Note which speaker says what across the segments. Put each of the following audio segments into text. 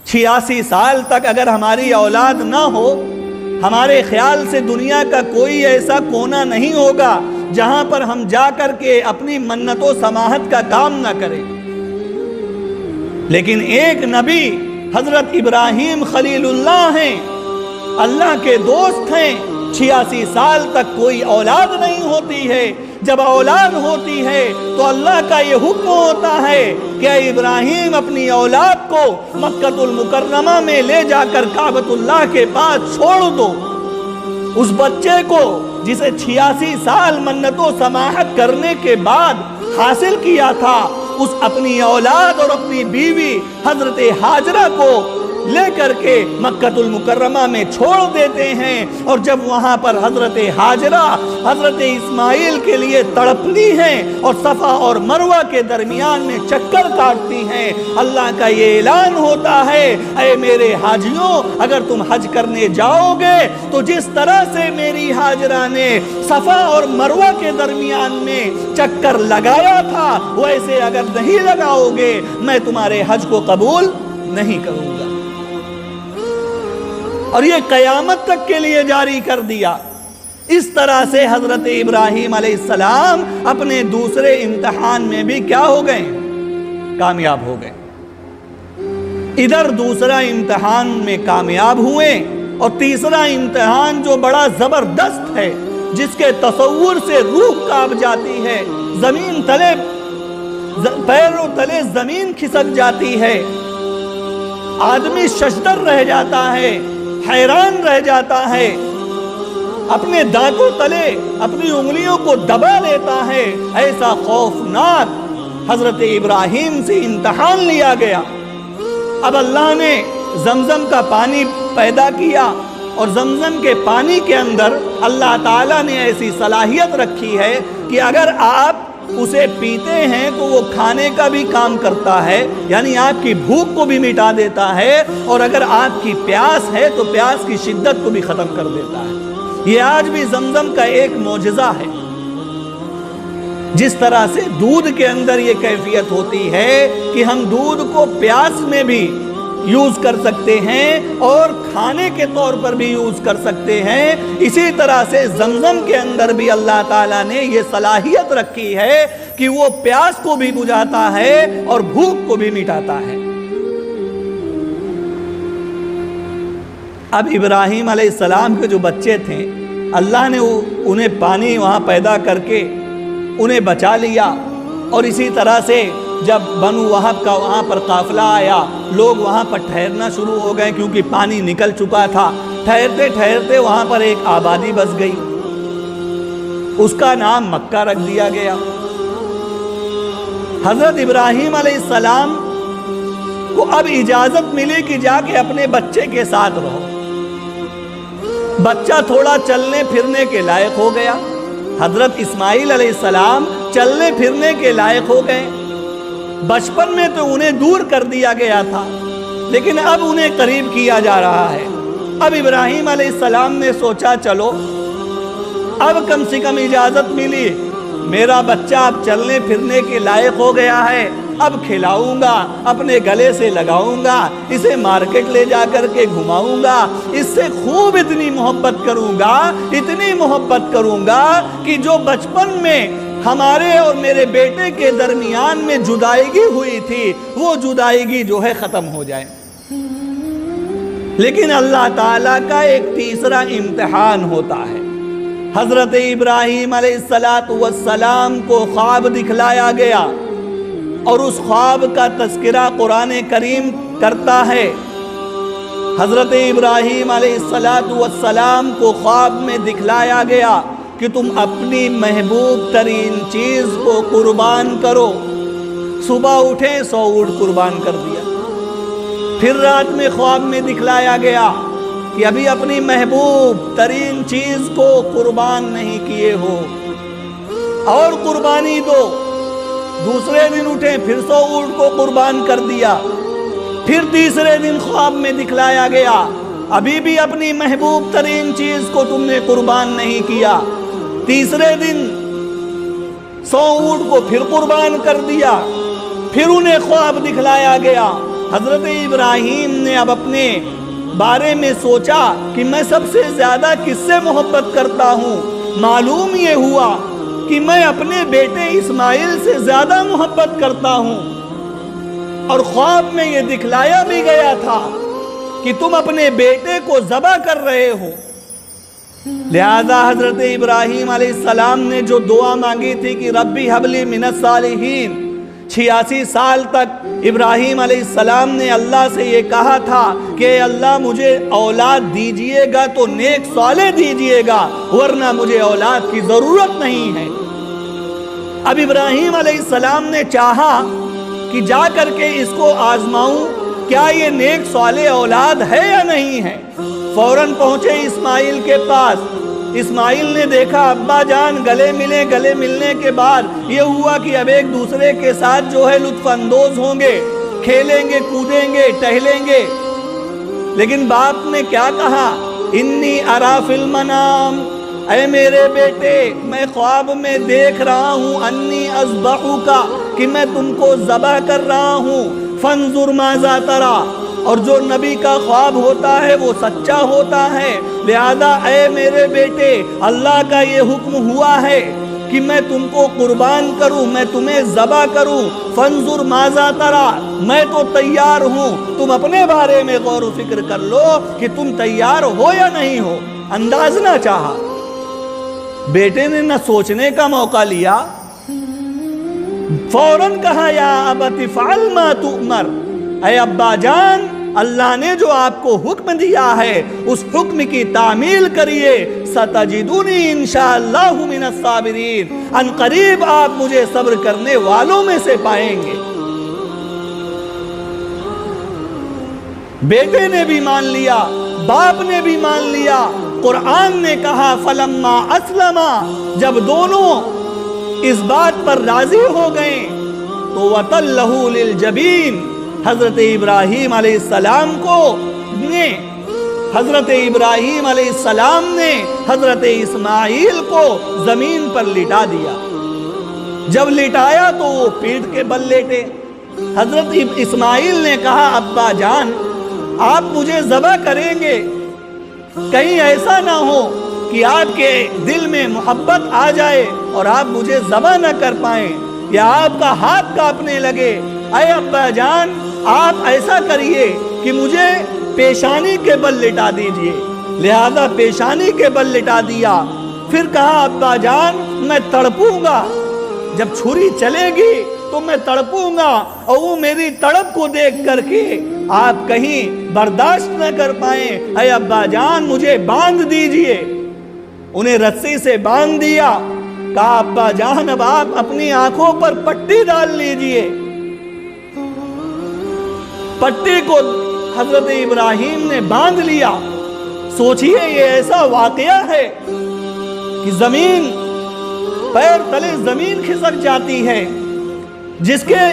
Speaker 1: 86 سال تک اگر ہماری اولاد نہ ہو، ہمارے خیال سے دنیا کا کوئی ایسا کونا نہیں ہوگا جہاں پر ہم جا کر کے اپنی منت و سماحت کا کام نہ کریں۔ لیکن ایک نبی حضرت ابراہیم خلیل اللہ ہیں، اللہ کے دوست ہیں، 86 سال تک کوئی اولاد نہیں ہوتی ہے۔ جب اولاد ہوتی ہے تو اللہ کا یہ حکم ہوتا ہے کہ اے ابراہیم اپنی اولاد کو مکہ المکرمہ میں لے جا کر کعبۃ اللہ کے پاس چھوڑ دو۔ اس بچے کو جسے 86 سال منت و سماحت کرنے کے بعد حاصل کیا تھا، اس اپنی اولاد اور اپنی بیوی حضرت ہاجرہ کو لے کر کے مکہ المکرمہ میں چھوڑ دیتے ہیں، اور جب وہاں پر حضرت ہاجرہ حضرت اسماعیل کے لیے تڑپتی ہیں اور صفا اور مروہ کے درمیان میں چکر کاٹتی ہیں، اللہ کا یہ اعلان ہوتا ہے اے میرے حاجیوں، اگر تم حج کرنے جاؤ گے تو جس طرح سے میری ہاجرہ نے صفا اور مروہ کے درمیان میں چکر لگایا تھا، ویسے اگر نہیں لگاؤ گے میں تمہارے حج کو قبول نہیں کروں گا۔ اور یہ قیامت تک کے لیے جاری کر دیا۔ اس طرح سے حضرت ابراہیم علیہ السلام اپنے دوسرے امتحان میں بھی کیا ہو گئے؟ کامیاب ہو گئے۔ ادھر دوسرا امتحان میں کامیاب ہوئے، اور تیسرا امتحان جو بڑا زبردست ہے، جس کے تصور سے روح کانپ جاتی ہے، زمین تلے پیروں تلے زمین کھسک جاتی ہے، آدمی ششدر رہ جاتا ہے، حیران رہ جاتا ہے، اپنے دانتوں تلے اپنی انگلیوں کو دبا لیتا ہے۔ ایسا خوفناک حضرت ابراہیم سے امتحان لیا گیا۔ اب اللہ نے زمزم کا پانی پیدا کیا، اور زمزم کے پانی کے اندر اللہ تعالیٰ نے ایسی صلاحیت رکھی ہے کہ اگر آپ اسے پیتے ہیں تو وہ کھانے کا بھی کام کرتا ہے، یعنی آپ کی بھوک کو بھی مٹا دیتا ہے، اور اگر آپ کی پیاس ہے تو پیاس کی شدت کو بھی ختم کر دیتا ہے۔ یہ آج بھی زمزم کا ایک معجزہ ہے۔ جس طرح سے دودھ کے اندر یہ کیفیت ہوتی ہے کہ ہم دودھ کو پیاس میں بھی یوز کر سکتے ہیں اور کھانے کے طور پر بھی یوز کر سکتے ہیں، اسی طرح سے زمزم کے اندر بھی اللہ تعالیٰ نے یہ صلاحیت رکھی ہے کہ وہ پیاس کو بھی بجھاتا ہے اور بھوک کو بھی مٹاتا ہے۔ اب ابراہیم علیہ السلام کے جو بچے تھے، اللہ نے انہیں پانی وہاں پیدا کر کے انہیں بچا لیا، اور اسی طرح سے جب بنو وہب کا وہاں پر قافلہ آیا، لوگ وہاں پر ٹھہرنا شروع ہو گئے کیونکہ پانی نکل چکا تھا۔ ٹھہرتے ٹھہرتے وہاں پر ایک آبادی بس گئی، اس کا نام مکہ رکھ دیا گیا۔ حضرت ابراہیم علیہ السلام کو اب اجازت ملی کہ جا کے اپنے بچے کے ساتھ رہو۔ بچہ تھوڑا چلنے پھرنے کے لائق ہو گیا، حضرت اسماعیل علیہ السلام چلنے پھرنے کے لائق ہو گئے۔ بچپن میں تو انہیں دور کر دیا گیا تھا، لیکن اب انہیں قریب کیا جا رہا ہے۔ اب ابراہیم علیہ السلام نے سوچا چلو اب کم سے کم اجازت ملی، میرا بچہ اب چلنے پھرنے کے لائق ہو گیا ہے، اب کھلاؤں گا، اپنے گلے سے لگاؤں گا، اسے مارکیٹ لے جا کر کے گھماؤں گا، اس سے خوب اتنی محبت کروں گا، اتنی محبت کروں گا کہ جو بچپن میں ہمارے اور میرے بیٹے کے درمیان میں جدائیگی ہوئی تھی، وہ جدائیگی جو ہے ختم ہو جائے۔ لیکن اللہ تعالیٰ کا ایک تیسرا امتحان ہوتا ہے۔ حضرت ابراہیم علیہ السلام کو خواب دکھلایا گیا، اور اس خواب کا تذکرہ قرآن کریم کرتا ہے۔ حضرت ابراہیم علیہ السلام کو خواب میں دکھلایا گیا کہ تم اپنی محبوب ترین چیز کو قربان کرو۔ صبح اٹھے 100 اونٹ قربان کر دیا۔ پھر رات میں خواب میں دکھلایا گیا کہ ابھی اپنی محبوب ترین چیز کو قربان نہیں کیے ہو، اور قربانی دو۔ دوسرے دن اٹھے پھر 100 اونٹ کو قربان کر دیا۔ پھر تیسرے دن خواب میں دکھلایا گیا ابھی بھی اپنی محبوب ترین چیز کو تم نے قربان نہیں کیا۔ تیسرے دن 100 اونٹ کو پھر قربان کر دیا۔ پھر انہیں خواب دکھلایا گیا حضرت ابراہیم نے اب اپنے بارے میں سوچا کہ میں سب سے زیادہ کس سے محبت کرتا ہوں. معلوم یہ ہوا کہ میں اپنے بیٹے اسماعیل سے زیادہ محبت کرتا ہوں، اور خواب میں یہ دکھلایا بھی گیا تھا کہ تم اپنے بیٹے کو ذبح کر رہے ہو. لہذا حضرت ابراہیم علیہ السلام نے جو دعا مانگی تھی کہ ربی حبلی من الصالحین، 86 سال تک ابراہیم علیہ السلام نے اللہ سے یہ کہا تھا کہ اللہ مجھے اولاد دیجئے گا تو نیک صالح دیجئے گا، ورنہ مجھے اولاد کی ضرورت نہیں ہے. اب ابراہیم علیہ السلام نے چاہا کہ جا کر کے اس کو آزماؤں، کیا یہ نیک صالح اولاد ہے یا نہیں ہے. فوراً پہنچے اسماعیل کے پاس. اسماعیل نے دیکھا ابا جان گلے ملے. گلے ملنے کے بعد یہ ہوا کہ اب ایک دوسرے کے ساتھ جو ہے لطف اندوز ہوں گے، کھیلیں گے، کودیں گے، ٹہلیں گے. لیکن باپ نے کیا کہا؟ انی ارا فی المنام، اے میرے بیٹے میں خواب میں دیکھ رہا ہوں، انی اذبحک، کہ میں تم کو ذبح کر رہا ہوں. فانظر ماذا ترى، اور جو نبی کا خواب ہوتا ہے وہ سچا ہوتا ہے. لہذا اے میرے بیٹے اللہ کا یہ حکم ہوا ہے کہ میں تم کو قربان کروں، میں تمہیں ذبح کروں. فانظر ماذا ترى، میں تو تیار ہوں، تم اپنے بارے میں غور و فکر کر لو کہ تم تیار ہو یا نہیں ہو. انداز نہ چاہا. بیٹے نے نہ سوچنے کا موقع لیا، فوراً کہا یا ابت افعل ما تؤمر، اے ابا جان اللہ نے جو آپ کو حکم دیا ہے اس حکم کی تعمیل کریے. ستجدونی انشاءاللہ من الصابرین، ان قریب آپ مجھے صبر کرنے والوں میں سے پائیں گے. بیٹے نے بھی مان لیا، باپ نے بھی مان لیا. قرآن نے کہا فلما اسلما، جب دونوں اس بات پر راضی ہو گئے تو وَتَلَّهُ لِلْجَبِينِ، حضرت ابراہیم علیہ السلام نے حضرت اسماعیل کو زمین پر لٹا دیا. جب لٹایا تو وہ پیٹھ کے بل لیٹے. حضرت اسماعیل نے کہا ابا جان آپ مجھے ذبح کریں گے، کہیں ایسا نہ ہو کہ آپ کے دل میں محبت آ جائے اور آپ مجھے ذبح نہ کر پائیں یا آپ کا ہاتھ کانپنے لگے. اے ابا جان آپ ایسا کریے کہ مجھے پیشانی کے بل لٹا دیجئے. لہذا پیشانی کے بل لٹا دیا. پھر کہا ابا جان میں تڑپوں گا، جب چھری چلے گی تو میں تڑپوں گا، اور وہ میری تڑپ کو دیکھ کر کے آپ کہیں برداشت نہ کر پائیں. اے ابا جان مجھے باندھ دیجئے. انہیں رسی سے باندھ دیا. کہا ابا جان اب آپ اپنی آنکھوں پر پٹی ڈال لیجئے. پٹی کو حضرت ابراہیم نے باندھ لیا. سوچئے یہ ایسا واقعہ ہے کہ زمین پیر تلے زمین کھسک جاتی ہے، جس کے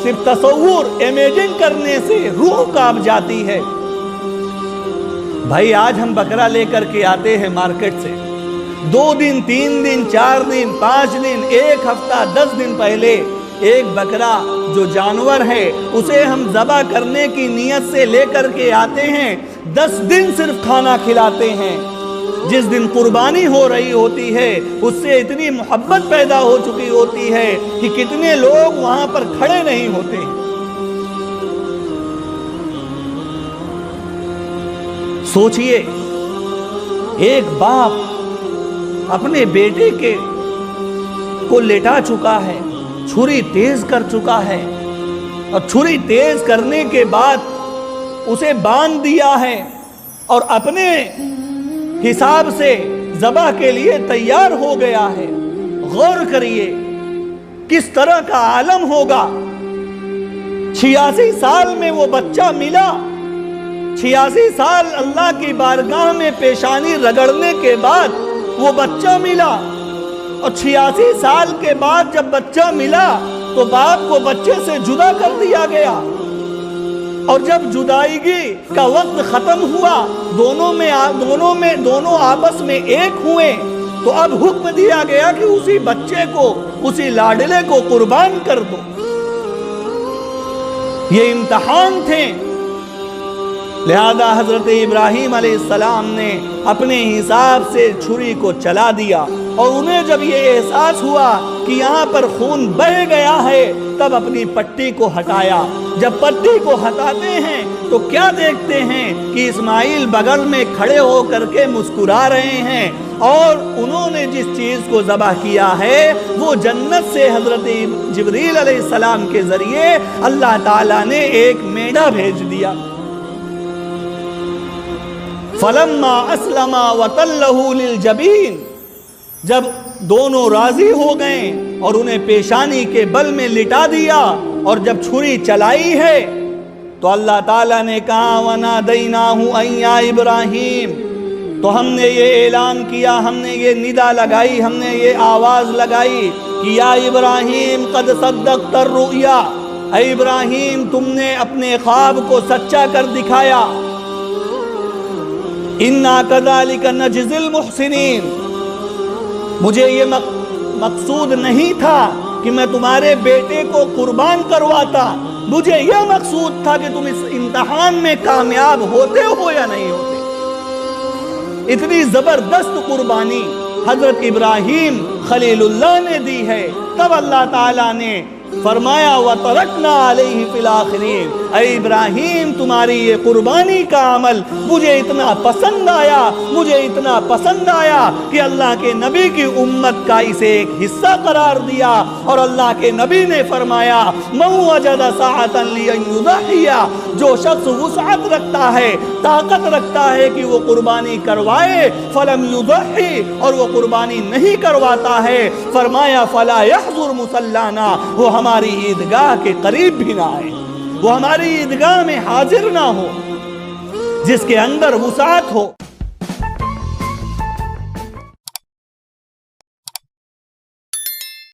Speaker 1: صرف تصور امیجن کرنے سے روح کانپ جاتی ہے. بھائی آج ہم بکرا لے کر کے آتے ہیں مارکیٹ سے، 2 دن 3 دن 4 دن 5 دن 1 ہفتہ 10 دن پہلے ایک بکرا جو جانور ہے اسے ہم ذبح کرنے کی نیت سے لے کر کے آتے ہیں. 10 دن صرف کھانا کھلاتے ہیں. جس دن قربانی ہو رہی ہوتی ہے اس سے اتنی محبت پیدا ہو چکی ہوتی ہے کہ کتنے لوگ وہاں پر کھڑے نہیں ہوتے. سوچئے ایک باپ اپنے بیٹے کو لٹا چکا ہے، چھری تیز کر چکا ہے، اور چھری تیز کرنے کے بعد اسے باندھ دیا ہے اور اپنے حساب سے ذبح کے لیے تیار ہو گیا ہے. غور کریے کس طرح کا عالم ہوگا. 86 سال میں وہ بچہ ملا. 86 سال اللہ کی بارگاہ میں پیشانی رگڑنے کے بعد وہ بچہ ملا. اور 86 سال کے بعد جب بچہ ملا تو باپ کو بچے سے جدا کر دیا گیا. اور جب جدائیگی کا وقت ختم ہوا، دونوں آپس میں ایک ہوئے، تو اب حکم دیا گیا کہ اسی بچے کو، اسی لاڈلے کو قربان کر دو. یہ امتحان تھے، لہذا حضرت ابراہیم علیہ السلام نے اپنے حساب سے چھری کو چلا دیا، اور انہیں جب یہ احساس ہوا کہ یہاں پر خون بہہ گیا ہے تب اپنی پٹی کو ہٹایا۔ جب پٹی کو ہٹاتے ہیں تو کیا دیکھتے ہیں کہ اسماعیل بغل میں کھڑے ہو کر کے مسکرا رہے ہیں، اور انہوں نے جس چیز کو ذبح کیا ہے وہ جنت سے حضرت جبریل علیہ السلام کے ذریعے اللہ تعالیٰ نے ایک میڑا بھیج دیا۔ فلما اسلما وتلہ للجبین، جب دونوں راضی ہو گئے اور انہیں پیشانی کے بل میں لٹا دیا اور جب چھری چلائی ہے تو اللہ تعالیٰ نے کہا وَنَادَيْنَاهُ أَن يَا إِبْرَاهِيمُ، تو ہم نے یہ اعلان کیا، ہم نے یہ ندا لگائی، ہم نے یہ آواز لگائی کہ یا ابراہیم قد صدقت الرؤیا، اے ابراہیم تم نے اپنے خواب کو سچا کر دکھایا۔ اِنَّا كَذَلِكَ نَجْزِي الْمُحْسِنِينَ، مجھے یہ مقصود نہیں تھا کہ میں تمہارے بیٹے کو قربان کرواتا، مجھے یہ مقصود تھا کہ تم اس امتحان میں کامیاب ہوتے ہو یا نہیں ہوتے۔ اتنی زبردست قربانی حضرت ابراہیم خلیل اللہ نے دی ہے، تب اللہ تعالیٰ نے فرمایا وَتَرَكْنَا عَلَيْهِ فِي الْآخِرِينَ، اے ابراہیم تمہاری یہ قربانی کا عمل مجھے اتنا پسند آیا، مجھے اتنا پسند آیا کہ اللہ کے نبی کی امت کا اسے ایک حصہ قرار دیا، اور اللہ کے نبی نے فرمایا مَن وَجَدَ سَعَةً لِأَن يُضَحِّيَ، جو شخص وسعت رکھتا ہے، طاقت رکھتا ہے کہ وہ قربانی کروائے، فَلَمْ يُضَحِّ، اور وہ قربانی نہیں کرواتا ہے، فرمایا فَلَا يَحْضُرْ مُصَلَّانَا، وہ ہماری عیدگاہ کے قریب بھی نہ آئے، وہ ہماری عیدگاہ میں حاضر نہ ہو، جس کے اندر وسعت ہو۔